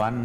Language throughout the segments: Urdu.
1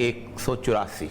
184,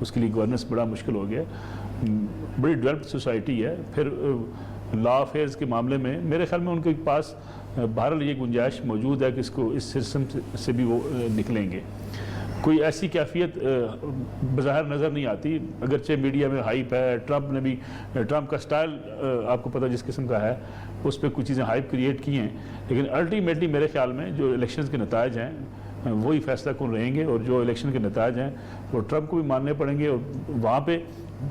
اس کے لیے گورننس بڑا مشکل ہو گیا ہے. بڑی ڈیولپڈ سوسائٹی ہے. پھر لا افیئرز کے معاملے میں میرے خیال میں ان کے پاس بہرحال یہ گنجائش موجود ہے کہ اس کو اس سسٹم سے بھی وہ نکلیں گے. کوئی ایسی کیفیت بظاہر نظر نہیں آتی, اگرچہ میڈیا میں ہائپ ہے. ٹرمپ نے بھی, ٹرمپ کا سٹائل آپ کو پتہ جس قسم کا ہے, اس پہ کچھ چیزیں ہائپ کریٹ کی ہیں, لیکن الٹیمیٹلی میرے خیال میں جو الیکشنز کے نتائج ہیں وہی فیصلہ کن رہیں گے, اور جو الیکشن کے نتائج ہیں وہ ٹرمپ کو بھی ماننے پڑیں گے, اور وہاں پہ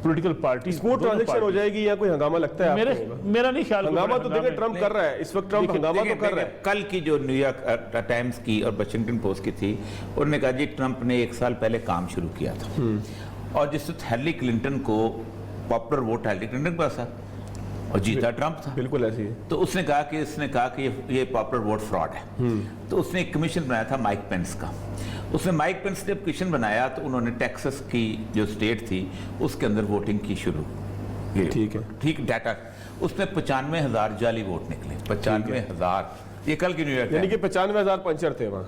پولیٹیکل پارٹی اسموتھ ٹرانزیکشن ہو جائے گی یا کوئی ہنگامہ لگتا ہے آپ کو؟ میرا نہیں خیال. ہنگامہ تو دیکھیں ٹرمپ کر رہا ہے اس وقت, ٹرمپ ہنگامہ تو کر رہا ہے. کل کی جو نیو یارک ٹائمز کی اور واشنگٹن پوسٹ کی تھی, انہوں نے کہا جی ٹرمپ نے 1 سال پہلے کام شروع کیا تھا, اور جس وقت ہیلری کلنٹن کو پاپولر ووٹ ہیلری کلنٹن کے پاس تھا اور جیتا ٹرمپ تھا. بالکل ایسی ہے. تو اس نے کہا کہ یہ پاپولر ووٹ فراڈ ہے. تو اس نے ایک کمیشن بنایا تھا مائک پینس کا. اس نے مائک پینس نے کمیشن بنایا تو انہوں نے ٹیکسس کی جو اسٹیٹ تھی اس کے اندر ووٹنگ کی شروع. ٹھیک ڈیٹا اس میں 95,000 جعلی ووٹ نکلے. 95,000, یہ کل کی نیو یارک, یعنی کہ 95,000 پنچر تھے وہاں.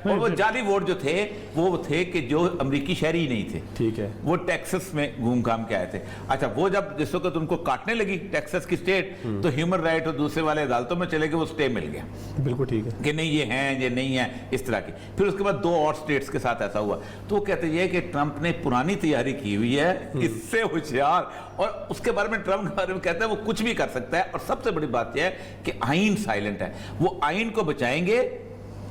اور وہ جعلی ووٹ جو تھے وہ تھے کہ جو امریکی شہری ہی نہیں تھے. ٹھیک ہے. وہ ٹیکسس میں گھوم گھام کے آئے تھے. اچھا, وہ جب جس وقت ان کو کاٹنے لگی ٹیکسس کی اسٹیٹ, تو ہیومن رائٹ اور دوسرے والے عدالتوں میں چلے گئے, وہ اسٹے مل گیا. بالکل ٹھیک ہے کہ نہیں یہ ہیں یہ نہیں ہیں اس طرح کی. پھر اس کے بعد 2 اور اسٹیٹس کے ساتھ ایسا ہوا. تو وہ کہتے ہیں کہ ٹرمپ نے پرانی تیاری کی ہوئی ہے, اس سے ہوشیار, اور اس کے بارے میں ٹرمپ کے بارے میں کہتا ہے وہ کچھ بھی کر سکتا ہے. اور سب سے بڑی بات یہ ہے کہ آئین سائلنٹ ہے, وہ آئین کو بچائیں گے.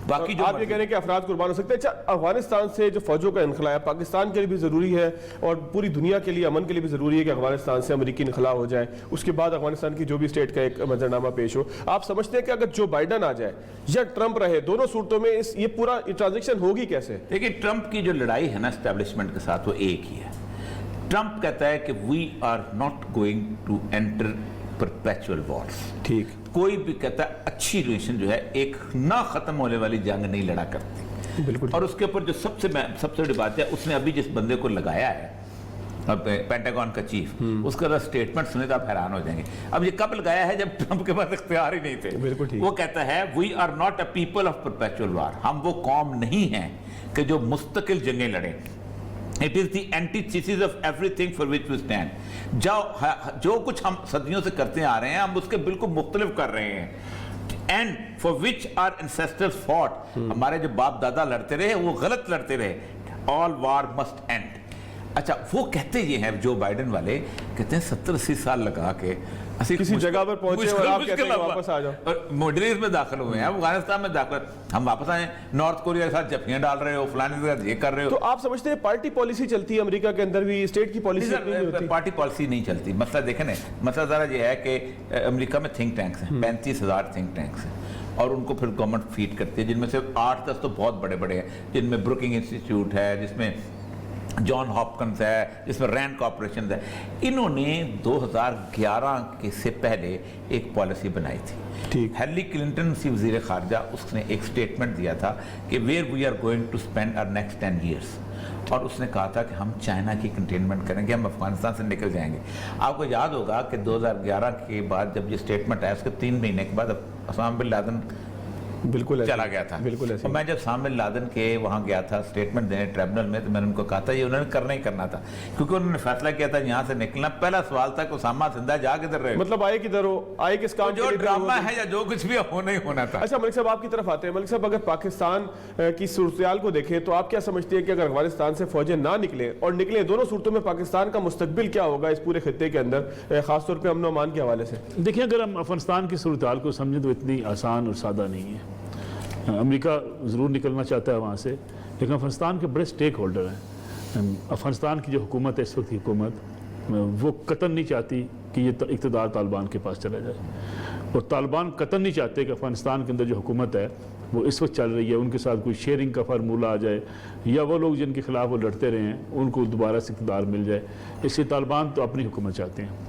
باقی جو آپ یہ کہہ رہے ہیں کہ افراد قربان ہو سکتے ہیں. اچھا, افغانستان سے جو فوجوں کا انخلا ہے پاکستان کے لیے بھی ضروری ہے, اور پوری دنیا کے لیے امن کے لیے بھی ضروری ہے کہ افغانستان سے امریکی انخلا ہو جائے, اس کے بعد افغانستان کی جو بھی اسٹیٹ کا ایک منظرنامہ پیش ہو. آپ سمجھتے ہیں کہ اگر جو بائیڈن آ جائے یا ٹرمپ رہے, دونوں صورتوں میں یہ پورا ٹرانزیکشن ہوگی کیسے؟ دیکھیں, ٹرمپ کی جو لڑائی ہے نا اسٹیبلشمنٹ کے ساتھ, وہ ایک ہی ہے. ٹرمپ کہتا ہے کہ we are not going to enter perpetual wars. ٹھیک. کوئی بھی کہتا ہے اچھی ریلیشن جو ہے ایک نہ ختم ہونے والی جنگ نہیں لڑا کرتی. بالکل. اور اس کے اوپر جو سب سے بڑی بات ہے, اس نے ابھی جس بندے کو لگایا ہے پینٹاگون کا چیف, اس کا اسٹیٹمنٹ سنے تو آپ حیران ہو جائیں گے. اب یہ کب لگایا ہے؟ جب ٹرمپ کے پاس اختیار ہی نہیں تھے. بالکل ٹھیک. وہ کہتا ہے we are not a people of perpetual war. ہم وہ قوم نہیں ہیں کہ جو مستقل جنگیں لڑیں. It is the antithesis of everything for which we stand. جو کچھ ہم صدیوں سے کرتے آ رہے ہیں, ہم اس کے بالکل مختلف کر رہے ہیں. And for which our ancestors fought. ہمارے جو باپ دادا لڑتے رہے وہ غلط لڑتے رہے. All war must end. اچھا, وہ کہتے یہ ہیں جو بائیڈن والے کہتے ہیں 70-80 سال لگا کے کسی جگہ پر پہنچے اور آپ کہتے ہیں واپس آ جاؤ. اور مڈل ایسٹ میں داخل ہوئے ہیں, افغانستان میں داخل, ہم واپس آئے, نارتھ کوریا کے ساتھ جفیاں ڈال رہے ہو, فلانے کے ساتھ یہ کر رہے ہو. تو آپ سمجھتے ہیں پارٹی پالیسی چلتی ہے امریکہ کے اندر بھی, اسٹیٹ کی پالیسی نہیں ہوتی؟ پارٹی پالیسی نہیں چلتی. مسئلہ دیکھیں نا, مسئلہ ذرا یہ ہے کہ امریکہ میں تھنک ٹینکس ہیں, 35,000 تھنک ٹینکس ہیں, اور ان کو پھر گورنمنٹ فیڈ کرتی ہے, جن میں سے 8-10 تو بہت بڑے بڑے ہیں, جن میں بروکنگ انسٹیٹیوٹ ہے, جس میں جان ہاپکنز ہے, جس میں رینڈ کارپوریشن ہے. انہوں نے 2011 کے سے پہلے ایک پالیسی بنائی تھی. ہیلری کلنٹن سی وزیر خارجہ, اس نے ایک سٹیٹمنٹ دیا تھا کہ where we are going to spend our next 10 years, اور اس نے کہا تھا کہ ہم چائنا کی کنٹینمنٹ کریں گے, ہم افغانستان سے نکل جائیں گے. آپ کو یاد ہوگا کہ 2011 کے بعد جب یہ سٹیٹمنٹ آیا, اس کے 3 مہینے کے بعد اسامہ بن لادن بالکل چلا گیا تھا. بالکل ایسے. اور میں جب اسامہ بن لادن کے وہاں گیا تھا اسٹیٹمنٹ دینے ٹریبونل میں, تو میں نے ان کو کہا تھا یہ انہوں نے کرنا ہی کرنا تھا, کیونکہ انہوں نے فیصلہ کیا تھا یہاں سے نکلنا. پہلا سوال تھا کہ اسامہ زندہ جا کدھر رہے, مطلب آئے کدھر ہو, آئے کس کام کے لیے, جو ڈرامہ ہے یا جو کچھ بھی ہونا ہی ہونا تھا. اچھا ملک صاحب, آپ کی طرف آتے ہیں. ملک صاحب, اگر پاکستان کی صورتحال کو دیکھیں تو آپ کیا سمجھتے ہیں کہ اگر افغانستان سے فوجیں نہ نکلیں اور نکلیں, دونوں صورتوں میں پاکستان کا مستقبل کیا ہوگا اس پورے خطے کے اندر, خاص طور پہ امن و امان کے حوالے سے؟ دیکھیں, اگر ہم افغانستان کی صورتحال کو سمجھیں تو اتنی آسان اور سادہ نہیں ہے. امریکہ ضرور نکلنا چاہتا ہے وہاں سے, لیکن افغانستان کے بڑے سٹیک ہولڈر ہیں. افغانستان کی جو حکومت ہے اس وقت کی حکومت, وہ قطعاً نہیں چاہتی کہ یہ اقتدار طالبان کے پاس چلا جائے, اور طالبان قطعاً نہیں چاہتے کہ افغانستان کے اندر جو حکومت ہے وہ اس وقت چل رہی ہے ان کے ساتھ کوئی شیئرنگ کا فارمولہ آ جائے, یا وہ لوگ جن کے خلاف وہ لڑتے رہے ہیں ان کو دوبارہ سے اقتدار مل جائے. اس لیے طالبان تو اپنی حکومت چاہتے ہیں.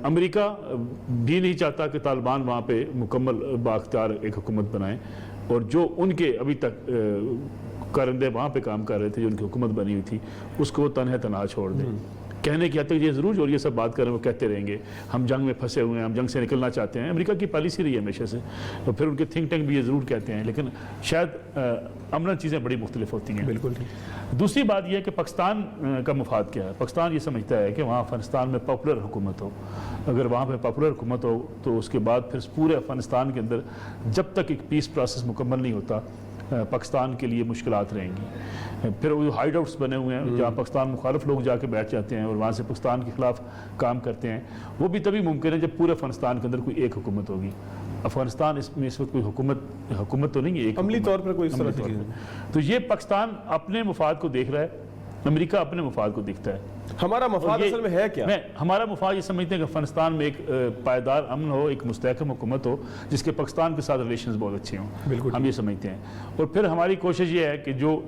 امریکہ بھی نہیں چاہتا کہ طالبان وہاں پہ مکمل بااختیار ایک حکومت بنائیں, اور جو ان کے ابھی تک کرندے وہاں پہ کام کر رہے تھے, جو ان کی حکومت بنی ہوئی تھی, اس کو وہ تنہا چھوڑ دیں. کہنے کی حد تک یہ ضرور جو یہ سب بات کر رہے ہیں وہ کہتے رہیں گے ہم جنگ میں پھنسے ہوئے ہیں، ہم جنگ سے نکلنا چاہتے ہیں، امریکہ کی پالیسی رہی ہے ہمیشہ سے، اور پھر ان کے تھنک ٹینک بھی یہ ضرور کہتے ہیں، لیکن شاید عملاً چیزیں بڑی مختلف ہوتی ہیں۔ بالکل۔ دوسری بات یہ ہے کہ پاکستان کا مفاد کیا ہے۔ پاکستان یہ سمجھتا ہے کہ وہاں افغانستان میں پاپولر حکومت ہو، اگر وہاں پہ پاپولر حکومت ہو تو اس کے بعد پھر پورے افغانستان کے اندر جب تک ایک پیس پروسیس مکمل نہیں ہوتا پاکستان کے لیے مشکلات رہیں گی۔ پھر وہ ہائیڈ آؤٹس بنے ہوئے ہیں جہاں پاکستان مخالف لوگ جا کے بیٹھ جاتے ہیں اور وہاں سے پاکستان کے خلاف کام کرتے ہیں، وہ بھی تبھی ممکن ہے جب پورے افغانستان کے اندر کوئی ایک حکومت ہوگی۔ افغانستان اس میں اس وقت کوئی حکومت تو نہیں ہے، ایک عملی طور پر کوئی اس طرح عملی طور پر۔ تو یہ پاکستان اپنے مفاد کو دیکھ رہا ہے، امریکہ اپنے مفاد کو دیکھتا ہے۔ ہمارا مفاد اصل میں ہے کیا؟ ہمارا مفاد یہ سمجھتے ہیں کہ افغانستان میں ایک پائیدار امن ہو، ایک مستحکم حکومت ہو جس کے پاکستان کے ساتھ ریلیشنز بہت اچھے ہوں، بالکل ہم یہ سمجھتے ہیں۔ اور پھر ہماری کوشش یہ ہے کہ جو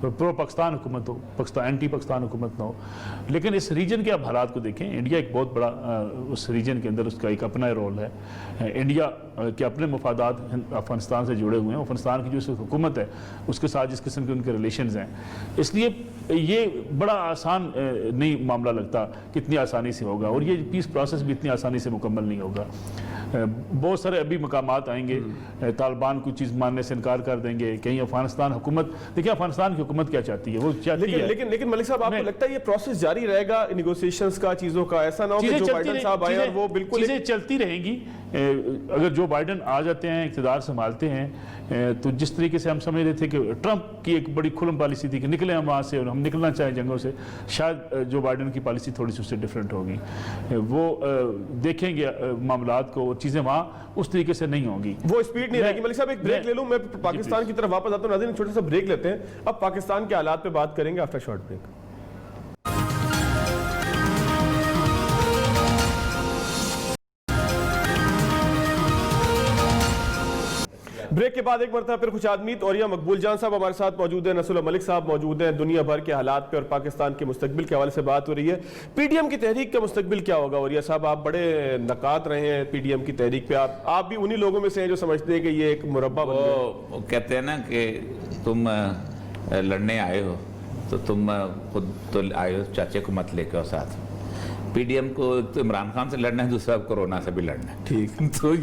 پرو پاکستان حکومت ہو، اینٹی پاکستان حکومت نہ ہو۔ لیکن اس ریجن کے آپ حالات کو دیکھیں، انڈیا ایک بہت بڑا اس ریجن کے اندر اس کا ایک اپنا رول ہے۔ انڈیا کے اپنے مفادات افغانستان سے جڑے ہوئے ہیں، افغانستان کی جو حکومت ہے اس کے ساتھ جس قسم کے ان کے ریلیشنز ہیں، اس لیے یہ بڑا آسان نہیں معاملہ لگتا کہ اتنی آسانی سے ہوگا، اور یہ پیس پروسیس بھی اتنی آسانی سے مکمل نہیں ہوگا۔ بہت سارے ابھی مقامات آئیں گے، طالبان کوئی چیز ماننے سے انکار کر دیں گے، کہیں افغانستان حکومت، دیکھیں افغانستان کی حکومت کیا چاہتی ہے، وہ چاہتی ہے لیکن ملک صاحب آپ کو لگتا ہے یہ پروسیس جاری رہے گا نیگوسیشنز کا، چیزوں کا؟ ایسا نہ ہو کہ جو بائیڈن صاحب آئے اور وہ بالکل چیزیں چلتی رہیں گی۔ اگر جو بائیڈن آ جاتے ہیں، اقتدار سنبھالتے ہیں، تو جس طریقے سے ہم سمجھ رہے تھے کہ ٹرمپ کی ایک بڑی کھلم پالیسی تھی کہ نکلیں ہم وہاں سے اور ہم نکلنا چاہیں جنگوں سے، شاید جو بائیڈن کی پالیسی تھوڑی سی اس سے ڈیفرنٹ ہوگی۔ وہ دیکھیں گے معاملات کو، چیزیں وہاں اس طریقے سے نہیں ہوں گی، وہ اسپیڈ نہیں رہے گی۔ ملک صاحب ایک بریک لے لوں، میں پاکستان کی طرف واپس آتا ہوں۔ ناظرین چھوٹا سا بریک لیتے ہیں، اب پاکستان کے حالات پہ بات کریں گے آفٹر شارٹ بریک۔ بریک کے بعد ایک مرتبہ پھر خوش آدمیت، اوریہ مقبول جان صاحب ہمارے ساتھ موجود ہیں، نصراللہ ملک صاحب موجود ہیں۔ دنیا بھر کے حالات پہ اور پاکستان کے مستقبل کے حوالے سے بات ہو رہی ہے۔ پی ڈی ایم کی تحریک کا مستقبل کیا ہوگا؟ اوریہ صاحب آپ بڑے نقاد رہے ہیں پی ڈی ایم کی تحریک پہ، آپ بھی انہی لوگوں میں سے ہیں جو سمجھتے ہیں کہ یہ ایک مربع بن گیا۔ وہ کہتے ہیں نا کہ تم لڑنے آئے ہو تو تم خود تو آئے ہو، چاچے کو مت لے کے آؤ ساتھ۔ پی ڈی ایم کو تو عمران خان سے لڑنا ہے، دوسرا کورونا سے بھی لڑنا ہے، ٹھیک۔ تو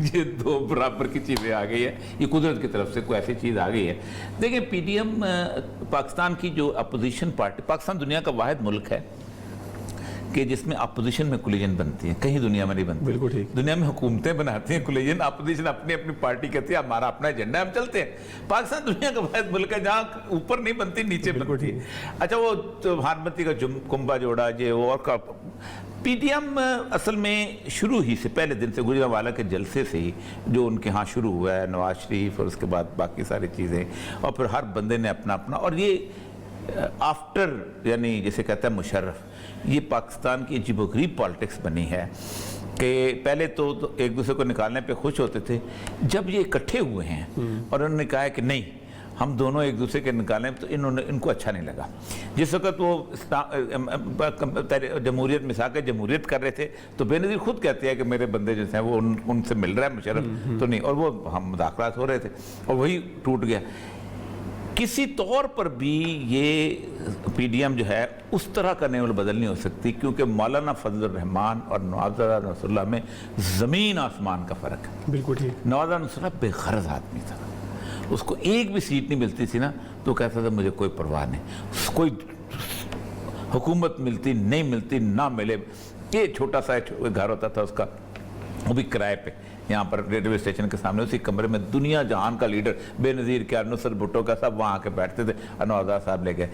یہ دو برابر کی چیزیں آ گئی ہے، یہ قدرت کی طرف سے کوئی ایسی چیز آ گئی ہے۔ دیکھیں پی ڈی ایم پاکستان کی جو اپوزیشن پارٹی، پاکستان دنیا کا واحد ملک ہے کہ جس میں اپوزیشن میں کولیجن بنتی ہے، کہیں دنیا میں نہیں بنتی۔ بالکل ٹھیک۔ دنیا میں حکومتیں بناتی ہیں کولیجن، اپوزیشن اپنی اپنی پارٹی کہتی ہے ہمارا اپنا ایجنڈا ہے، ہم چلتے ہیں۔ پاکستان دنیا کا واحد ملک ہے جہاں اوپر نہیں بنتی، نیچے بنتی ہے۔ اچھا وہ بھارمتی کا کنبا جوڑا یہ وہ اور پی ڈی ایم اصل میں شروع ہی سے پہلے دن سے گجرانوالہ کے جلسے سے ہی جو ان کے ہاں شروع ہوا ہے، نواز شریف اور اس کے بعد باقی ساری چیزیں، اور پھر ہر بندے نے اپنا اپنا، اور یہ آفٹر یعنی جسے کہتا ہے مشرف، یہ پاکستان کی عجیب و غریب پالیٹکس بنی ہے کہ پہلے تو ایک دوسرے کو نکالنے پہ خوش ہوتے تھے، جب یہ اکٹھے ہوئے ہیں اور انہوں نے کہا ہے کہ نہیں ہم دونوں ایک دوسرے کے نکالیں، تو ان کو اچھا نہیں لگا۔ جس وقت وہ جمہوریت مساق جمہوریت کر رہے تھے تو بے نظیر خود کہتے ہیں کہ میرے بندے جو ہیں وہ ان سے مل رہا ہے مشرف تو نہیں، اور وہ ہم مذاکرات ہو رہے تھے اور وہی ٹوٹ گیا۔ کسی طور پر بھی یہ پی ڈی ایم جو ہے اس طرح کا نیول بدل نہیں ہو سکتی، کیونکہ مولانا فضل الرحمان اور نوازہ نصراللہ میں زمین آسمان کا فرق ہے۔ بالکل ٹھیک۔ نوازہ نصراللہ بے غرض آدمی تھا، اس کو ایک بھی سیٹ نہیں ملتی تھی نا تو کہتا تھا مجھے کوئی پرواہ نہیں، کوئی حکومت ملتی نہیں ملتی نہ ملے، یہ چھوٹا سا گھر ہوتا تھا اس کا، وہ بھی کرائے پہ یہاں پر ریلوے اسٹیشن کے سامنے، اسی کمرے میں دنیا جہان کا لیڈر بے نظیر کیا نصرت بھٹو کا سب وہاں آ کے بیٹھتے تھے، نوازہ صاحب لے گئے،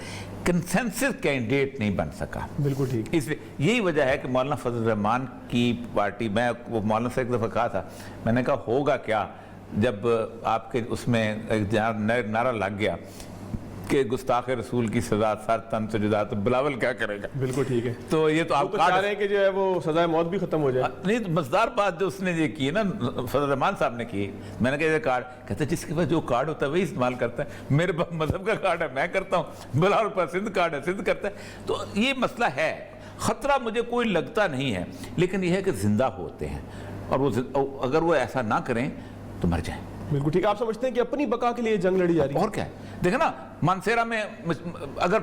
کنسنسس کینڈیڈیٹ نہیں بن سکا۔ بالکل ٹھیک۔ اس لیے یہی وجہ ہے کہ مولانا فضل الرحمان کی پارٹی، میں وہ مولانا سے ایک دفعہ کہا تھا، میں نے کہا ہوگا کیا جب آپ کے اس میں ایک نعرہ لگ گیا کہ گستاخ رسول کی سزا سر تن سے جدا، تو بلاول کیا کرے گا؟ بالکل ٹھیک ہے۔ تو یہ تو آپ چاہ رہے ہیں کہ جو ہے وہ سزائے موت بھی ختم ہو جائے؟ نہیں، تو مزدار بات جو اس نے یہ کی نا فضل الرحمان صاحب نے کی، میں نے کہا یہ کارڈ، کہتے ہیں جس کے پاس جو کارڈ ہوتا ہے وہی استعمال کرتا ہے، میرے پاس مذہب کا کارڈ ہے میں کرتا ہوں، بلاول پر سندھ کارڈ ہے سندھ کرتا ہے۔ تو یہ مسئلہ ہے، خطرہ مجھے کوئی لگتا نہیں ہے، لیکن یہ ہے کہ زندہ ہوتے ہیں، اور وہ اگر وہ ایسا نہ کریں تو مر جائیں۔ بالکل ٹھیک۔ آپ سمجھتے ہیں کہ اپنی بقا کے لیے جنگ لڑی جا رہی ہے؟ اور کیا ہے، دیکھیں نا مانسیرا میں، اگر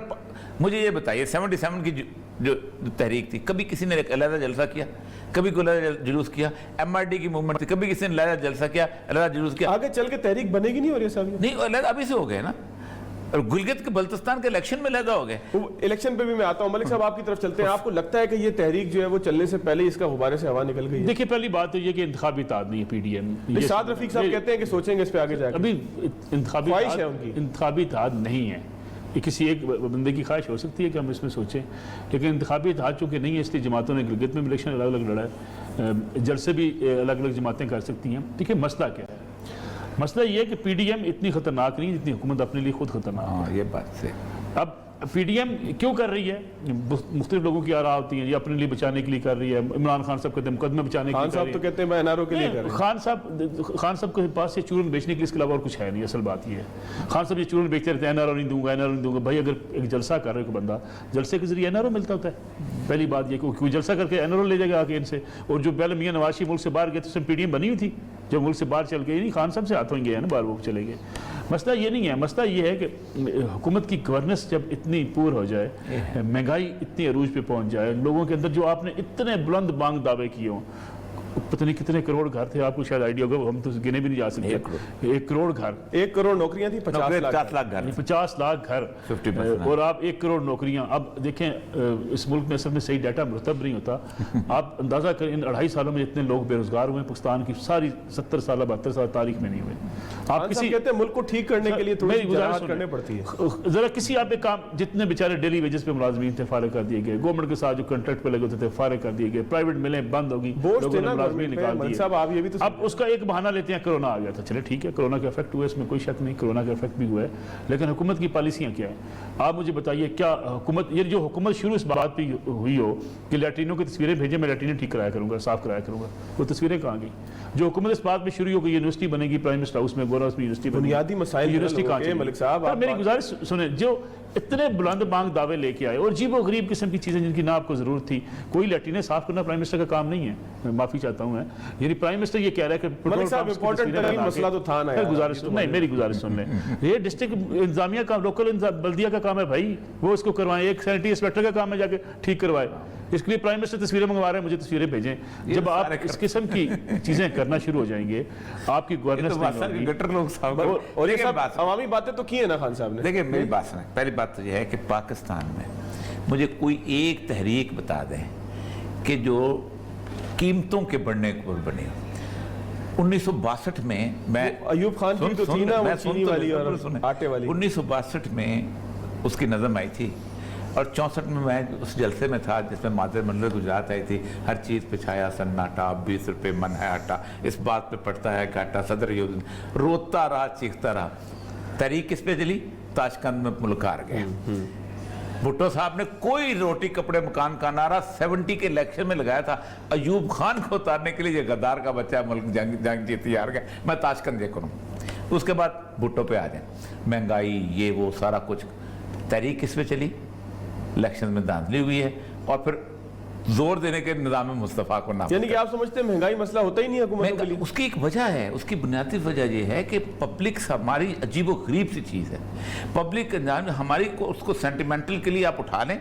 مجھے یہ بتائیے 77 کی جو تحریک تھی، کبھی کسی نے ایک علیحدہ جلسہ کیا، کبھی کوئی علیحدہ جلوس کیا. MRD کی موومنٹ تھی، کبھی کسی نے علیحدہ جلسہ کیا، علیحدہ جلوس کیا. آگے چل کے تحریک بنے گی نہیں اور یہ صاحب نہیں علیحدہ ابھی سے ہو گئے نا. اور گلگت کے بلتستان کے الیکشن میں علیحدہ ہو گئے. الیکشن پہ بھی میں آتا ہوں. ملک صاحب آپ کی طرف چلتے ہیں. آپ کو لگتا ہے کہ یہ تحریک جو ہے وہ چلنے سے پہلے اس کا غبارے سے ہوا نکل گئی ہے؟ دیکھیے پہلی بات تو یہ کہ انتخابی اتحاد نہیں ہے PDM. شاد رفیق صاحب کہتے ہیں کہ سوچیں گے اس پہ آگے جا کے. ابھی انتخابی خواہش ہے ان کی. انتخابی اتحاد نہیں ہے. یہ کسی ایک بندے کی خواہش ہو سکتی ہے کہ ہم اس میں سوچیں، لیکن انتخابی اتحاد چونکہ نہیں ہے اس لیے جماعتوں نے گلگت میں بھی الیکشن الگ الگ لڑا ہے، جلسے بھی الگ الگ جماعتیں کر سکتی ہیں. دیکھیے مسئلہ کیا ہے؟ مسئلہ یہ ہے کہ PDM اتنی خطرناک نہیں جتنی حکومت اپنے لیے خود خطرناک ہے. ہاں یہ بات سے اب PDM کیوں کر رہی ہے؟ مختلف لوگوں کی آراء ہوتی ہیں. یہ اپنے لیے بچانے کے لیے کر رہی ہے. عمران خان صاحب کہتے ہیں مقدمہ بچانے کے لیے خان کر صاحب رہی تو ہے. کہتے ہیں میں NRO کے لیے کر رہا ہوں. خان صاحب کے پاس یہ چورن بیچنے کے لیے اس کے علاوہ اور کچھ ہے نہیں. اصل بات یہ ہے خان صاحب یہ چورن بیچتے رہتے ہیں NRO نہیں دوں گا NRO نہیں دوں گا. بھائی اگر ایک جلسہ کر رہے کوئی بندہ، جلسے کے ذریعے NRO ملتا ہوتا ہے. پہلی بات یہ کہ کوئی جلسہ کر کے NRO لے جائے گا آگے ان سے. اور جو پہلے میاں نواز شریف ملک سے باہر گئے تو اس میں PDM بنی ہوئی تھی. جب ملک سے باہر چل گئے نہیں خان صاحب سے ہاتھوں گئے ہیں نا باہر وہ چلے گئے. مسئلہ یہ نہیں ہے. مسئلہ یہ ہے کہ حکومت کی گورننس جب اتنی پور ہو جائے، مہنگائی اتنی عروج پہ پہنچ جائے، لوگوں کے اندر جو آپ نے اتنے بلند بانگ دعوے کیے ہوں، پتہ نہیں کتنے کروڑ گھر تھے، آپ کو شاید آئیڈیا ہوگا، ہم تو گنے بھی نہیں جا سکتے. 1 کروڑ گھر، 1 کروڑ نوکریاں تھیں، 50 لاکھ گھر، 50 لاکھ گھر، اور آپ 1 کروڑ نوکریاں. اب دیکھیں اس ملک میں اصل میں صحیح ڈیٹا مرتب نہیں ہوتا. آپ اندازہ کریں ان 2.5 سالوں میں جتنے لوگ بے روزگار ہوئے پاکستان کی ساری 70 سالہ 72 سال تاریخ میں نہیں ہوئے. آپ کسی کہتے ہیں ملک کو ٹھیک کرنے کے لیے تھوڑی جہاد کرنے پڑتی ہے. ذرا کسی آپ ایک کام، جتنے بیچارے ڈیلی ویجز پہ ملازمین تھے فارغ کر دیے گئے. گورنمنٹ کے ساتھ جو کنٹریکٹ پہ لگے ہوتے تھے فارغ کر دیے گئے. پرائیویٹ ملیں بند ہوگی، لوگوں نے ملازمین نکال دیے. اب اس کا ایک بہانہ لیتے ہیں کرونا آ گیا تھا. چلے ٹھیک ہے کرونا کا افیکٹ ہوا ہے، اس میں کوئی شک نہیں، کرونا کا افیکٹ بھی ہوا ہے، لیکن حکومت کی پالیسیاں کیا ہیں؟ آپ مجھے بتائیے. کیا حکومت، یہ جو حکومت شروع اس بات پہ ہوئی ہو کہ لیٹرینوں کی تصویریں بھیجیں، میں لیٹرینیں ٹھیک کرایا کروں گا، صاف کرایا کروں گا، وہ تصویریں کہاں گئی؟ جو حکومت اس بات پہ شروع ہو کہ یونیورسٹی بنے گی، پرائم منسٹر ہاؤس میں گورنر ہاؤس میں یونیورسٹی بنے گی، بنیادی مسائل یونیورسٹی کہاں چلی؟ ملک صاحب میری گزارش سنیں. جو اتنے بلند بانگ دعوے لے کے آئے اور عجیب و غریب قسم کی چیزیں جن کی نہ آپ کو ضرورت تھی. کوئی لیٹرینیں صاف کرنا پرائم منسٹر کا کام نہیں ہے، میں معافی چاہتا ہوں. یعنی پرائم منسٹر یہ کہہ رہا ہے کہ ملک صاحب امپورٹنٹ ترین مسئلہ تو تھا نا. گزارش نہیں، میری گزارش سن لیں. یہ ڈسٹرکٹ انتظامیہ کا، لوکل بلدیہ کا کام ہے بھائی، وہ اس کو کروائیں. ایک سینیٹری انسپیکٹر کا کام ہے جا کے ٹھیک کروائے. اس کے لیے پرائم منسٹر تصویریں منگوا رہے ہیں، مجھے تصویریں بھیجیں. جب آپ اس قسم کی چیزیں کرنا شروع ہو جائیں گے، آپ کی گورننس نہیں ہوگی. اور یہ سب عوامی باتیں تو کی ہیں نا خان صاحب نے. دیکھیں میری بات سنیں. پہلی بات تو یہ ہے کہ پاکستان میں مجھے کوئی ایک تحریک بتا دیں کہ جو قیمتوں کے بڑھنے پر بنی ہو. 1962 میں میں ایوب خان کی تو تھی نا وہ چینی والی اور آٹے والی. 1962 میں اس کی نظم آئی تھی، اور 64 میں اس جلسے میں تھا جس میں مادر منظر گجرات آئی تھی. ہر چیز پہ چھایا سناٹا، 20 روپے من ہے آٹا، اس بات پہ پڑتا ہے گھاٹا، صدر روتا رہا چیختا رہا. تحریک کس پہ چلی؟ تاشقند میں ملکار گئے. بھٹو صاحب نے کوئی روٹی کپڑے مکان کا نعرہ 70 کے الیکشن میں لگایا تھا. ایوب خان کو اتارنے کے لیے یہ غدار کا بچہ ملک جنگ جیتی ہار گیا، میں تاشقند یہ کروں. اس کے بعد بھٹو پہ آ جائیں، مہنگائی یہ وہ سارا کچھ. تحریک کس پہ چلی؟ الیکشن میں دھاندلی ہوئی ہے، اور پھر زور دینے کے نظام مصطفیٰ کو نام. یعنی کہ آپ سمجھتے ہیں مہنگائی مسئلہ ہوتا ہی نہیں حکومت کے لیے؟ اس کی ایک وجہ ہے، اس کی بنیادی وجہ یہ ہے کہ پبلک ہماری عجیب و غریب سی چیز ہے. پبلک ہماری کو اس کو سینٹیمنٹل کے لیے آپ اٹھا لیں.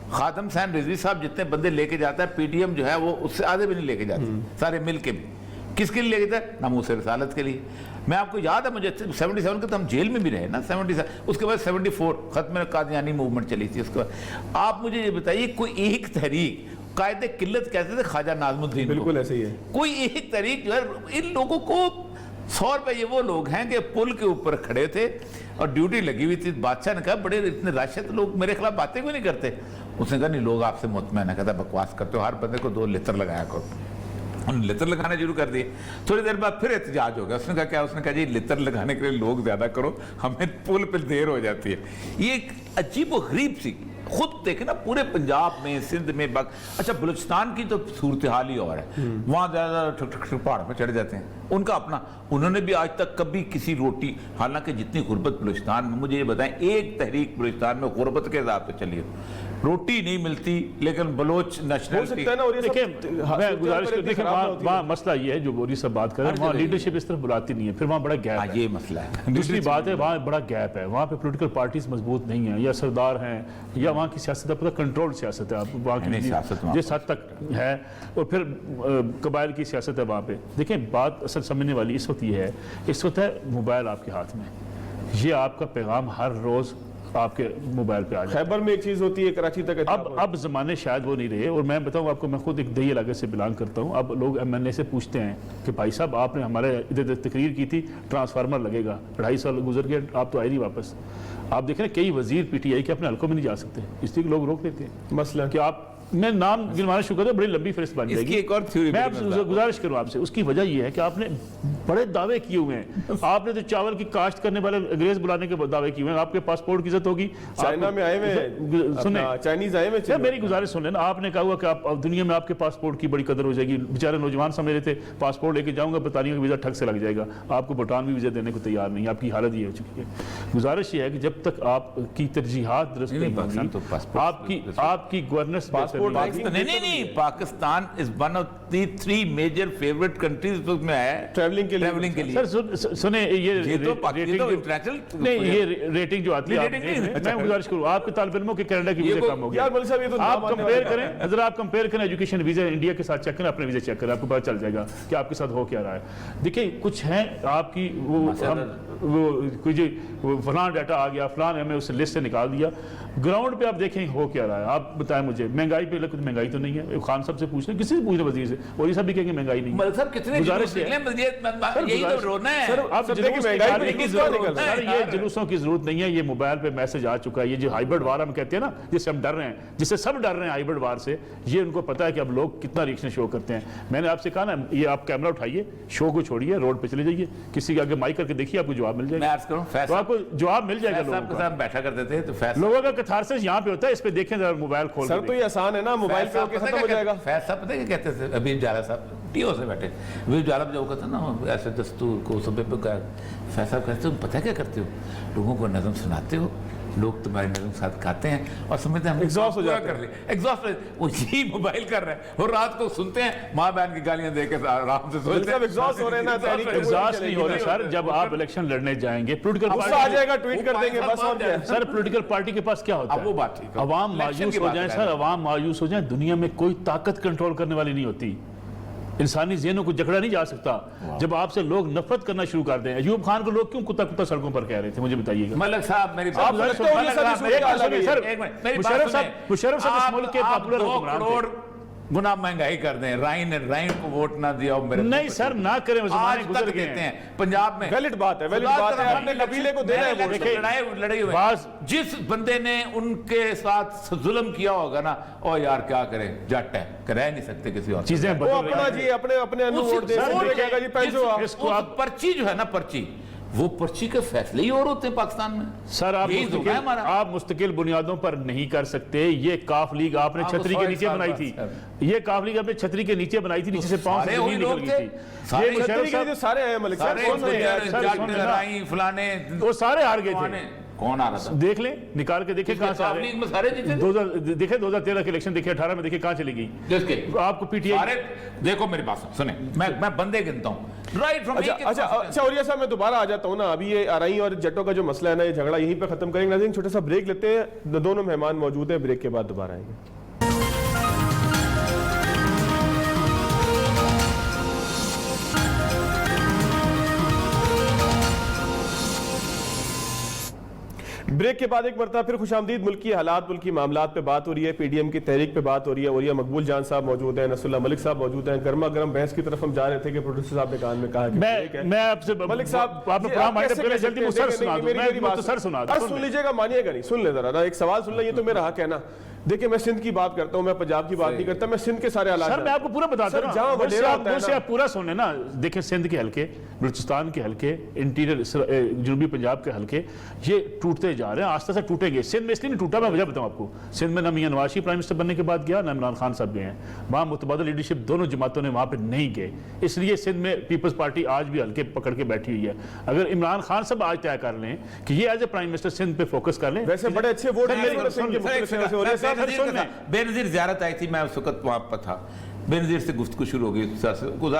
خادم حسین رضوی صاحب جتنے بندے لے کے جاتا ہے PDM جو ہے وہ اس سے آدھے بھی نہیں لے کے جاتے، سارے مل کے بھی. کس کے لیے لے کے جاتا ہے؟ ناموس رسالت کے لیے. میں آپ کو یاد ہے مجھے 77 کے تو ہم جیل میں بھی رہے نا. 77 اس کے بعد 74 ختم قادیانی موومنٹ چلی تھی. اس کے بعد آپ مجھے یہ بتائیے کوئی ایک تحریک، قائد قلت کہتے تھے خواجہ ناظم الدین، بالکل ایسے ہی ہے. کوئی ایک تحریک جو ہے ان لوگوں کو 100 روپے. یہ وہ لوگ ہیں کہ پل کے اوپر کھڑے تھے اور ڈیوٹی لگی ہوئی تھی. بادشاہ نے کہا بڑے اتنے راشد لوگ میرے خلاف باتیں کیوں نہیں کرتے؟ اس نے کہا نہیں لوگ آپ سے مطمئن ہے. کہتا بکواس کرتے ہو، ہر بندے کو 2 لیتر لگایا کرو. انہوں نے لیتر لگانے شروع کر دیے. تھوڑی دیر بعد پھر احتجاج ہو گیا. اس نے کہا کیا؟ اس نے کہا جی لیتر لگانے کے لیے لوگ زیادہ کرو، ہمیں پل پہ دیر ہو جاتی ہے. یہ ایک عجیب و غریب سی. خود دیکھیں نا پورے پنجاب میں، سندھ میں، اچھا بلوچستان کی تو صورتحال ہی اور ہے. وہاں زیادہ پہاڑ پہ چڑھ جاتے ہیں. ان کا اپنا، انہوں نے بھی آج تک کبھی کسی روٹی، حالانکہ جتنی غربت بلوچستان میں، مجھے یہ بتائیں ایک تحریک بلوچستان میں غربت کے حساب سے چلی ہو. روٹی نہیں ملتی لیکن بلوچ نیشنلٹی. میں گزارش کرتا دیکھیں وہاں مسئلہ یہ ہے جو گوری صاحب بات کر رہے ہیں، وہاں لیڈرشپ اس طرف بلاتی نہیں ہے، پھر وہاں بڑا گیپ ہے. یہ مسئلہ ہے. دوسری بات ہے وہاں بڑا گیپ ہے، وہاں پہ پولیٹیکل پارٹیز مضبوط نہیں ہیں، یا سردار ہیں یا وہاں کی سیاست پتہ کنٹرول سیاست ہے، آپ وہاں کی سیاست وہاں جس حد تک ہے، اور پھر قبائل کی سیاست ہے وہاں پہ. دیکھیں بات اصل سمجھنے والی اس وقت یہ ہے، اس وقت ہے موبائل آپ کے ہاتھ میں، یہ آپ کا پیغام ہر روز آپ کے موبائل پہ آ جائے. خیبر میں ایک چیز ہوتی ہے، کراچی تک اب زمانے شاید وہ نہیں رہے. اور میں بتاؤں آپ کو، میں خود ایک دیہی علاقے سے بلانگ کرتا ہوں. اب لوگ ایم این اے سے پوچھتے ہیں کہ بھائی صاحب آپ نے ہمارے ادھر تقریر کی تھی، ٹرانسفارمر لگے گا، 2.5 سال گزر گئے، آپ تو آئے نہیں واپس. آپ دیکھ رہے ہیں کئی وزیر پی ٹی آئی کے اپنے حلقوں میں نہیں جا سکتے، اس لیے لوگ روک دیتے ہیں. مسئلہ کہ آپ، میں نام گنوانا شروع کرتا ہوں، بڑی لمبی فہرست بن جائے اس کی گی. ایک اور تھیوری میں آپ سے گزارش کروں آپ سے، اس کی وجہ یہ ہے کہ آپ نے بڑے دعوے کیے ہوئے ہیں. آپ نے تو چاول کی کاشت کرنے والے انگریز بلانے کے دعوے کیے ہوئے ہیں. آپ کے پاسپورٹ کی عزت ہوگی. چائنا میں آئے ہوئے، سنیں، چائنیز آئے ہوئے. میری گزارش سن لینا. آپ نے کہا ہوا کہ آپ دنیا میں آپ کے پاسپورٹ کی بڑی قدر ہو جائے گی. بیچارے نوجوان سمجھ رہے تھے پاسپورٹ لے کے جاؤں گا برطانیہ کا ویزا ٹھگ سے لگ جائے گا. آپ کو بھوٹان بھی ویزا دینے کو تیار نہیں. آپ کی حالت یہ ہو چکی ہے. گزارش یہ ہے کہ جب تک آپ کی ترجیحات درست نہیں ہوگی، آپ کی گورننس نہیں، Pakistan is one of the 3 major favourite countries میں ہے ٹریولنگ کے لیے. سر سنیں، یہ ریٹنگ جو آتی ہے، میں گزارش کروں آپ کے طالب علموں کے کینیڈا کی ویزا کم ہو گیا. آپ کمپیئر کریں، ذرا آپ کمپیئر کریں ایجوکیشن ویزا انڈیا کے ساتھ چیک کریں، اپنے ویزے چیک کریں، آپ کو پتہ چل جائے گا کہ آپ کے ساتھ ہو کیا رہا ہے. دیکھیں کچھ ہیں آپ کی وہ فلاں ڈیٹا آ گیا، فلاں ہمیں اس لسٹ سے نکال دیا. گراؤنڈ پہ آپ دیکھیں ہو کیا رہا ہے. آپ بتائیں مجھے مہنگائی پہ کچھ مہنگائی تو نہیں ہے. خان صاحب سے پوچھ لیں، کسی سے پوچھ لیں، وزیر سے، اور یہ سب بھی کہیں گے مہنگائی نہیں. ملک صاحب کتنے جلوس نکلے، یہی تو رونا ہے. یہ جلوسوں کی ضرورت نہیں ہے. یہ موبائل پہ میسج آ چکا ہے. یہ جو ہائبرڈ وار ہم کہتے ہیں نا، جس سے ہم ڈر رہے ہیں، جس سے سب ڈر رہے ہیں ہائبرڈ وار سے، یہ ان کو پتا ہے کہ اب لوگ کتنا ریئیکشن شو کرتے ہیں. میں نے آپ سے کہا نا، یہ آپ کیمرہ اٹھائیے، شو کو چھوڑیے، روڈ پہ چلے جائیے، کسی کے آگے مائک کر کے دیکھیے، آپ کو جواب مل جائے گا. تو آپ کو جواب مل جائے گا. کے ساتھ بیٹھا کرتے تھے تو لوگوں کا کتھارسس یہاں پہ ہوتا ہے. اس پہ دیکھیں ذرا موبائل کھول کے. سر تو یہ آسان ہے نا، موبائل پہ اوکے ختم ہو جائے گا. فیض صاحب پتہ کیا کہتے تھے، ابھی جالا صاحب ٹی او سے بیٹھے، ابھی جالا جو کہتا نا ایسے دستور کو سب پہ کہا، فیض صاحب کہتے ہو پتہ کیا کرتے ہو، لوگوں کو نظم سناتے ہو، لوگ تمہاری نظم ساتھ کھاتے ہیں اور سمجھتے ہیں ہم ایگزاسٹ ہو جاتے ہیں. ایگزاسٹ وہ یہی موبائل کر رہے ہیں اور رات کو سنتے ہیں ماں بہن کی گالیاں دے کے آرام سے سوچتے ہیں. ایگزاسٹ ہو رہے ہیں نا، تحریک ایگزاسٹ نہیں ہو رہے سر. جب آپ الیکشن لڑنے جائیں گے، پولیٹیکل پارٹی آ جائے گا، ٹویٹ کر دیں گے، بس اور کیا. سر پولیٹیکل پارٹی کے پاس کیا ہوتا ہے؟ وہ بات ٹھیک ہے، عوام مایوس ہو جائیں سر، عوام مایوس ہو جائیں. دنیا میں کوئی طاقت کنٹرول کرنے والی نہیں ہوتی. انسانی ذہنوں کو جکڑا نہیں جا سکتا. جب آپ سے لوگ نفرت کرنا شروع کر دیں. ایوب خان کو لوگ کیوں کتا کتا سڑکوں پر کہہ رہے تھے، مجھے بتائیے گا. ملک صاحب میری مشرف صاحب اس ملک کے پاپولر حکمران تھے. گناہ مہنگائی کر دیں، رائن کو ووٹ نہ دیا میرے نہیں سر، نہ کریں. آج تک دیتے ہیں پنجاب میں. ویلڈ بات ہے، ویلڈ بات ہے. اپنے قبیلے کو دینا ہے ووٹ. لڑائی ہوئے جس بندے نے ان کے ساتھ ظلم کیا ہوگا نا، او یار کیا کریں، جٹ ہے، رہ نہیں سکتے کسی اور چیزیں وہ اپنا جی اپنے انو ووٹ دے کہے گا جی پیسو آپ. پرچی جو ہے نا، پرچی، وہ پرچی کے فیصلے ہی اور ہوتے ہیں پاکستان میں. سر آپ مستقل بنیادوں پر نہیں کر سکتے. یہ کاف لیگ آپ نے چھتری کے نیچے بنائی تھی. یہ کاف لیگ آپ نے چھتری کے نیچے بنائی تھی، نیچے سے پاؤں سے زمین نکل گئی تھی. یہ مشرف صاحب سارے ہیں ملک صاحب، فلانے وہ سارے ہار گئے تھے. کون آ رہا تھا؟ دیکھ لیں، نکال کے دیکھیں کہاں سے آ رہے ہیں. دیکھیں 2013 کے الیکشن دیکھیں، 18 میں دیکھیں کہاں چلی گئی. آپ کو پی ٹی آئی، دیکھو میری بات سنیں، میں بندے گنتا ہوں. اچھا اوریہ صاحب، میں دوبارہ آ جاتا ہوں نا. ابھی یہ آرائی اور جٹوں کا جو مسئلہ ہے نا، یہ جھگڑا یہیں پہ ختم کریں گے. ناظرین چھوٹا سا بریک لیتے ہیں. دونوں مہمان موجود ہیں، بریک کے بعد دوبارہ آئیں گے. بریک کے بعد ایک مرتبہ پھر خوش آمدید. ملکی حالات، ملکی معاملات پہ بات ہو رہی ہے، پی ڈی ایم کی تحریک پہ بات ہو رہی ہے. اوریہ مقبول جان صاحب موجود ہیں، نصر اللہ ملک صاحب موجود ہیں. گرما گرم بحث کی طرف ہم جا رہے تھے کہ پروڈیوسر صاحب نے کہا میں کہا کہ میں آپ سے ملک صاحب آپ نے پروگرام آئے تھے، پہلے جلدی مصر سنا دوں. میں مختصر سنا دوں. سن لیجئے گا، مانیے گا نہیں، سن لیں ذرا ایک سوال سن لیں. یہ تو میرا حق ہے نا. دیکھیں میں سندھ کی بات کرتا ہوں، میں پنجاب کی بات نہیں کرتا. میں سندھ کے سارے حالات سر میں آپ کو پورا بتاتا ہوں، آپ پورا سن لیں نا. دیکھیں سندھ کے حلقے، بلوچستان کے حلقے، انٹیریئر جنوبی پنجاب کے حلقے، یہ ٹوٹتے جا رہے ہیں، آہستہ سے ٹوٹیں گے. سندھ میں اس لیے نہیں ٹوٹا، میں وجہ بتاؤں آپ کو. سندھ میں نہ میاں نواز شریف پرائم منسٹر بننے کے بعد گیا، نہ عمران خان صاحب گئے ہیں. وہاں متبادل لیڈرشپ دونوں جماعتوں نے وہاں پہ نہیں گئے. اس لیے سندھ میں پیپلز پارٹی آج بھی حلقے پکڑ کے بیٹھی ہوئی ہے. اگر عمران خان صاحب آج طے کر لیں کہ یہ as a prime minister Sindh پہ فوکس کر لیں، ویسے بڑے اچھے ووٹ بے نظیر زیارت آئی تھی، میں اس وقت وہاں پر تھا. بے نظیر سے گفتگو شروع ہو گئی.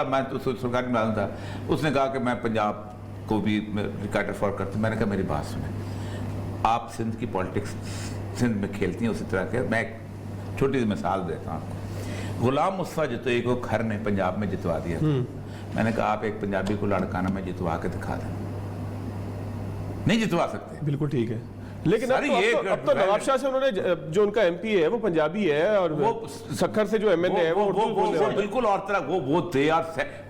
میں تو سرکاری ملازم تھا. اس نے کہا کہ میں پنجاب کو بھی ریکارڈر فار کرتا ہوں. میں نے کہا میری بات سنیں، آپ سندھ کی پالیٹکس سندھ میں کھیلتی ہیں اسی طرح کے. میں ایک چھوٹی سی مثال دیتا ہوں آپ کو. غلام مصطفیٰ جتوئی کو کھر نے پنجاب میں جتوا دیا تھا. میں نے کہا آپ ایک پنجابی کو لاڑکانہ میں جتوا کے دکھا دیں. نہیں جتوا سکتے. بالکل ٹھیک ہے. لیکن اب تو نواب شاہ سے انہوں نے جو ان کا ایم پی ہے وہ پنجابی ہے اور وہ سکھر سے جو ایم این اے ہے وہ بالکل اور طرح وہ دے آر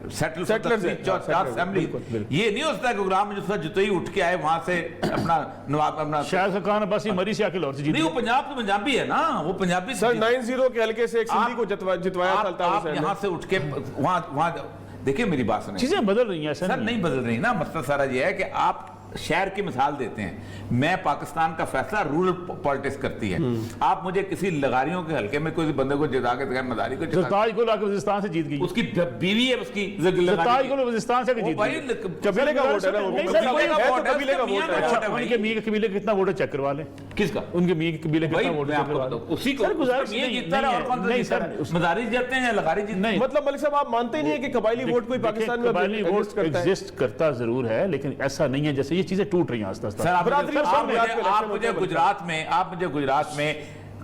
سیٹلرز اسمبلی. یہ نہیں ہوتا کہ غلام مصطفیٰ جتوئی اٹھ کے آئے وہاں سے اپنا نواب اپنا شاہد خان عباسی مری سے آ کے لاہور سے جیت. نہیں وہ پنجاب تو پنجابی ہے نا. وہ پنجابی سر 9-0 کے حلقے سے ایک سندھی کو جتوایا تھا. آپ یہاں سے اٹھ کے وہاں دیکھیں میری بات سنیں. چیزیں بدل رہی ہیں سر نہیں بدل رہی نا. مسئلہ سارا یہ ہے کہ آپ شہر کی مثال دیتے ہیں. میں پاکستان کا فیصلہ رورل پالیٹکس کرتی ہے. آپ مجھے کسی لغاریوں کے حلقے میں کوئی بندے کو جتا کے مداری کو زرتاج گل آ کے وزیرستان سے جیت گئی. اس کی بیوی ہے اس کی زرتاج گل وزیرستان سے جیت گئی. قبیلے کا ووٹ ہے نا. قبیلے کا ووٹ ہے. ان کے میاں کے قبیلے کا کتنا ووٹ ہے چیک کروا لیں. کس کا؟ ان کے میاں کے قبیلے کا کتنا ووٹ ہے چیک کروا لیں. اسی کو نہیں سر مداری جیتے ہیں یا لغاری جیتے ہیں. مطلب ملک صاحب آپ مانتے ہی نہیں ہے کہ قبائلی ووٹ کوئی پاکستان میں قبائلی ووٹ ایگزسٹ کرتا ضرور ہے لیکن ایسا نہیں ہے جیسے یہ چیزیں ٹوٹ رہی ہیں. سر آپ مجھے گجرات میں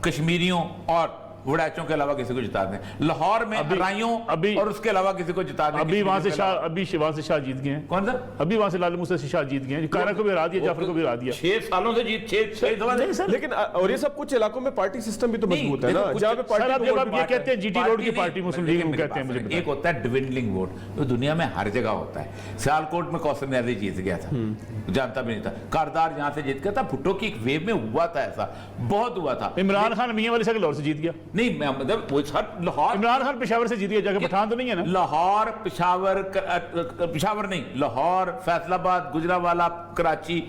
کشمیریوں اور وڑیچوں کے علاوہ کسی کو جتا دیں. لاہور میں ارائیوں اور اس کے علاوہ کسی کو جتا دیں. ابھی وہاں سے شاہ جیت گئے ہیں. کون سا؟ ابھی وہاں سے لال موسیٰ شاہ جیت گئے ہیں. کائرہ کو بھی ہرا دیا, جعفر کو بھی ہرا دیا. 6 سالوں سے جیت 6 لیکن اور یہ سب کچھ علاقوں میں پارٹی سسٹم بھی تو مضبوط ہے نا. جہاں پہ پارٹی جب آپ یہ کہتے ہیں جی ٹی روڈ کی پارٹی مسلم لیگ کو کہتے ہیں. مجھے ایک ہوتا ہے ڈوینڈلنگ ووٹ جو دنیا میں ہر جگہ ہوتا ہے. سیالکوٹ میں کوثر نیازی جیت گیا تھا, جانتا بھی نہیں تھا. کاردار یہاں سے جیت گیا تھا. بھٹو کی ایک ویو میں ہوا تھا ایسا, بہت ہوا تھا. عمران خان میاں والی سے لاہور سے جیت گیا. نہیں مطلب عمران خان پشاور سے جیت گیا, جا کے پٹھان تو نہیں ہے نا. لاہور پشاور نہیں, لاہور, فیصل آباد, گجرانوالہ, کراچی,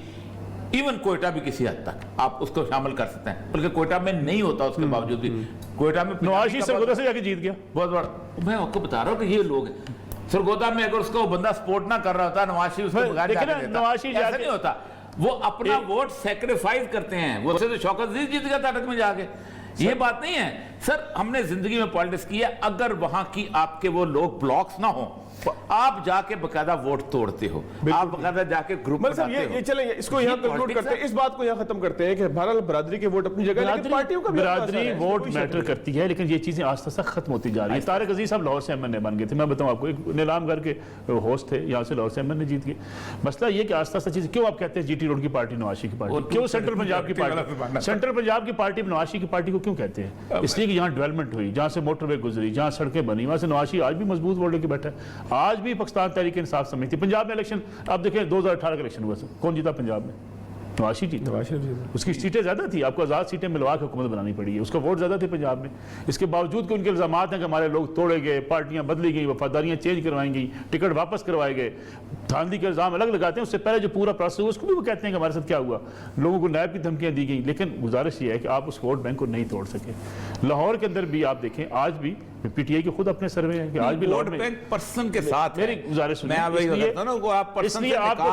ایون کوئٹہ بھی کسی حد تک آپ اس کو شامل کر سکتے ہیں. بلکہ کوئٹہ میں نہیں ہوتا اس کے باوجود بھی. کوئٹہ میں نواز شریف سرگودا سے جا کے جیت گیا بہت بڑا. میں آپ کو بتا رہا ہوں کہ یہ لوگ ہیں. سرگودا میں اگر اس کو بندہ سپورٹ نہ کر رہا ہوتا نواز شریف اس کو بغیر جا کے دیتا. ایسا نہیں ہوتا. وہ اپنا ووٹ سیکریفائز کرتے ہیں. وہ تو شوکت عزیز جیت گیا تھا میں جا کے. یہ بات نہیں ہے سر. ہم نے زندگی میں پالیٹکس کی ہے. اگر وہاں کی آپ کے وہ لوگ بلاکس نہ ہوں, آپ جا کے باقاعدہ ووٹ توڑتے ہو, آپ باقاعدہ جا کے گروپ بناتے ہو. یہ چلیں اس کو یہاں کنکلوڈ کرتے ہیں, اس بات کو یہاں ختم کرتے ہیں کہ بہرحال برادری کے ووٹ اپنی جگہ, لیکن پارٹیوں کا بھی برادری ووٹ میٹر کرتی ہے. لیکن یہ چیزیں آہستہ آہستہ ختم ہوتی جا رہی ہیں. طارق عزیز صاحب لاہور سے ایم این اے بن گئے تھے. میں بتاؤں آپ کو, ایک نیلام گھر کے ہوسٹ تھے, یہاں سے لاہور سے ایم این اے جیت گئے. مسئلہ یہ کہ آہستہ آہستہ چیزیں کیوں آپ کہتے ہیں جی ٹی روڈ کی پارٹی نواز شریف کی پارٹی, کیوں سینٹرل پنجاب کی پارٹی, سینٹرل پنجاب کی پارٹی نواز شریف کی پارٹی کو کیوں کہتے ہیں؟ اس لیے کہ یہاں ڈیولپمنٹ ہوئی, جہاں سے موٹر وے گزری, جہاں سڑکیں بنی, وہاں سے نواز شریف آج بھی مضبوط ووٹ لے کے بیٹھا ہے. آج بھی پاکستان تحریک انصاف سمجھتی. پنجاب میں الیکشن آپ دیکھیں 2018 کا الیکشن ہوا, کون جیتا پنجاب میں؟ نواز شریف جیتا. اس کی سیٹیں زیادہ تھی, آپ کو آزاد سیٹیں ملوا کے حکومت بنانی پڑی ہے. اس کا ووٹ زیادہ تھے پنجاب میں. اس کے باوجود کہ ان کے الزامات ہیں کہ ہمارے لوگ توڑے گئے, پارٹیاں بدلی گئی, وفاداریاں چینج کروائیں گئی, ٹکٹ واپس کروائے گئے, دھاندلی کے الزام الگ لگاتے ہیں. اس سے پہلے جو پورا پروسیس ہوا اس کو بھی وہ کہتے ہیں کہ ہمارے ساتھ کیا ہوا, لوگوں کو نائب کی دھمکیاں دی گئیں. لیکن گزارش یہ ہے کہ آپ اس ووٹ بینک کو نہیں توڑ سکے. لاہور کے اندر بھی آپ دیکھیں, آج بھی پی ٹی آئی کے خود اپنے سروے ہیں کہ آج بھی لاہور میں پرسن کے ساتھ میری گزارش سنیں, اس لیے آپ کو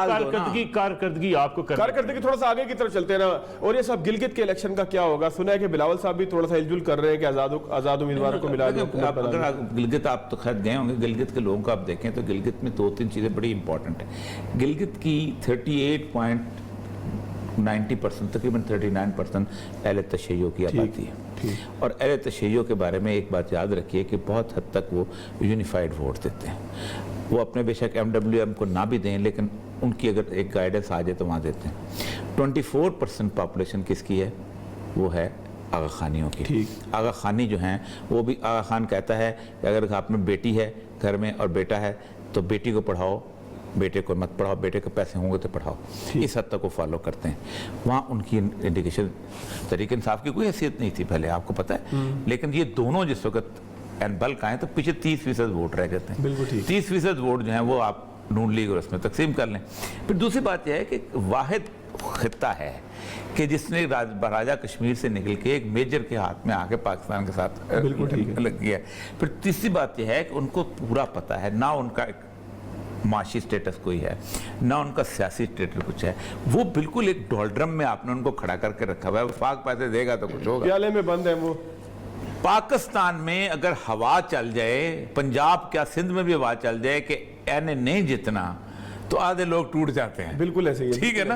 کارکردگی آپ کو کارکردگی تھوڑا سا آگے کی طرف چلتے ہیں نا. اور یہ سب گلگت کے الیکشن کا کیا ہوگا؟ سنا ہے کہ بلاول صاحب بھی تھوڑا سا ہل جل کر رہے ہیں کہ آزاد امیدوار کو ملا دیں. اگر گلگت آپ تو خیر گئے ہوں گے, گلگت کے لوگوں کو آپ دیکھیں تو گلگت میں 2-3 چیزیں بڑی امپورٹنٹ ہیں. گلگت کی 38.90% تقریباً 39% اہل تشیع کی آبادی ہے. اور اہل تشیع کے بارے میں ایک بات یاد رکھیے کہ بہت حد تک وہ یونیفائڈ ووٹ دیتے ہیں. وہ اپنے بے شک MWM کو نہ بھی دیں لیکن ان کی اگر ایک گائیڈنس آ جائے تو وہاں دیتے ہیں. 24% پاپولیشن کس کی ہے؟ وہ ہے آغا خانیوں کی. آغا خانی جو ہیں وہ بھی, آغا خان کہتا ہے کہ اگر آپ میں بیٹی ہے گھر میں اور بیٹا ہے تو بیٹی کو پڑھاؤ, بیٹے کو مت پڑھاؤ, بیٹے کے پیسے ہوں گے تو پڑھاؤ. اس حد تک وہ فالو کرتے ہیں. وہاں ان کی انڈیکیشن تحریک انصاف کی کوئی حیثیت نہیں تھی پہلے, آپ کو پتہ ہے. لیکن یہ دونوں جس وقت این بلک آئیں تو پیچھے 30% ووٹ رہ جاتے ہیں. 30% ووٹ جو ہیں وہ آپ نون لیگ اور اس میں تقسیم کر لیں. پھر دوسری بات یہ ہے کہ واحد خطہ ہے کہ جس نے راجہ کشمیر سے نکل کے ایک میجر کے ہاتھ میں آ کے پاکستان کے ساتھ لگ گیا. پھر تیسری بات یہ ہے کہ ان کو پورا پتہ ہے, نہ ان کا ایک معاشی سٹیٹس کوئی ہے نہ ان کا سیاسی سٹیٹس کچھ ہے. وہ بالکل ایک ڈولڈرم میں آپ نے ان کو کھڑا کر کے رکھا ہوا ہے. وفاق پیسے دے گا تو کچھ ہوگا, پیالے میں بند ہیں وہ. پاکستان میں اگر ہوا چل جائے, پنجاب کیا سندھ میں بھی ہوا چل جائے کہ نہیں جتنا تو آدھے لوگ ٹوٹ جاتے ہیں. بالکل ایسے ہی ہے. ٹھیک ہے نا.